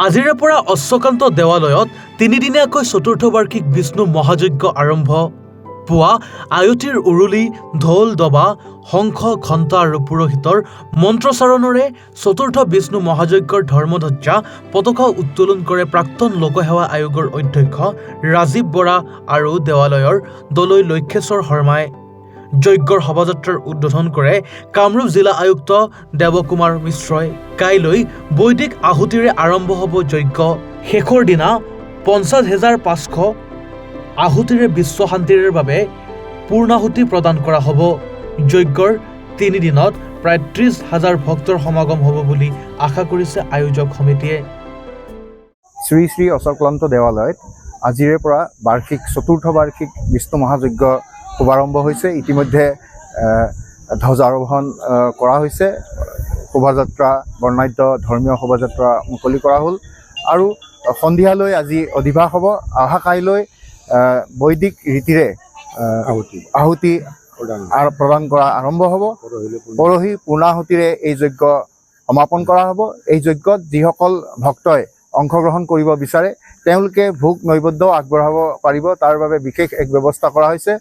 আজিৰে পৰা অশ্বকান্ত দেৱালয়ত তিনিদিনীয়াকৈ চতুৰ্থ বাৰ্ষিক বিষ্ণু মহাযজ্ঞ আৰম্ভ। পুৱা আয়তীৰ উৰুলি, ঢোল, দবা, শংখ, ঘণ্টা আৰু পুৰোহিতৰ মন্ত্ৰচাৰণৰে চতুৰ্থ বিষ্ণু মহাযজ্ঞৰ ধৰ্মধ্বজা পতাকা উত্তোলন কৰে প্ৰাক্তন লোকসেৱা আয়োগৰ অধ্যক্ষ ৰাজীৱ বৰা আৰু দেৱালয়ৰ দলৈ লক্ষেশ্বৰ শৰ্মাই। যজ্ঞৰ শোভাযাত্ৰাৰ উদ্বোধন কৰে কামৰূপ জিলা আয়ুক্ত দেৱকুমাৰ মিশ্ৰই। কাইলৈ বৈদিক আহুতিৰে আৰম্ভ হ'ব যজ্ঞ। শেষৰ দিনা ৫০,৫০০ আহুতিৰে বিশ্ব শান্তিৰ বাবে পূৰ্ণাহুতি প্ৰদান কৰা হ'ব। যজ্ঞৰ ৩ দিনত প্ৰায় ৩০,০০০ ভক্তৰ সমাগম হ'ব বুলি আশা কৰিছে আয়োজক সমিতিয়ে। শ্ৰী শ্ৰী অশ্বক্লান্ত দেৱালয়ত আজিৰে পৰা চতুৰ্থ বাৰ্ষিক বিষ্ণু মহাযজ্ঞ শুভাৰম্ভ হৈছে। ইতিমধ্যে ধ্বজাৰোহণ কৰা হৈছে, শোভাযাত্ৰা, বৰ্ণাঢ্য ধৰ্মীয় শোভাযাত্ৰা মুকলি কৰা হ'ল আৰু সন্ধিয়ালৈ আজি অধিবাস হ'ব। অহা কাইলৈ বৈদিক ৰীতিৰে আহুতি প্ৰদান কৰা আৰম্ভ হ'ব। পৰহি পূৰ্ণাহুতিৰে এই যজ্ঞ সমাপন কৰা হ'ব। এই যজ্ঞত যিসকল ভক্তই অংশগ্ৰহণ কৰিব বিচাৰে তেওঁলোকে ভোগ নৈবেদ্য আগবঢ়াব পাৰিব। তাৰ বাবে বিশেষ এক ব্যৱস্থা কৰা হৈছে।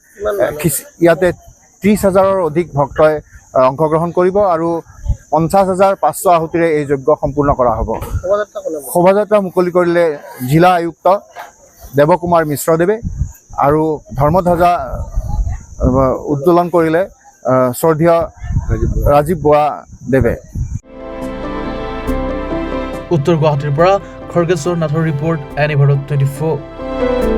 ইয়াতে ৩০,০০০ৰ অধিক ভক্তই অংশগ্ৰহণ কৰিব আৰু ৫০,৫০০ আহুতিৰে এই যজ্ঞ সম্পূৰ্ণ কৰা হ'ব। শোভাযাত্ৰা মুকলি কৰিলে জিলা আয়ুক্ত দেৱকুমাৰ মিশ্ৰদেৱে আৰু ধৰ্মধ্বজা উত্তোলন কৰিলে শ্ৰদ্ধেয় ৰাজীৱ বৰা দেৱে। উত্তৰ গুৱাহাটীৰ পৰা খৰ্গেশ্বৰ নাথৰ ৰিপৰ্ট, এনি ভাৰত 24।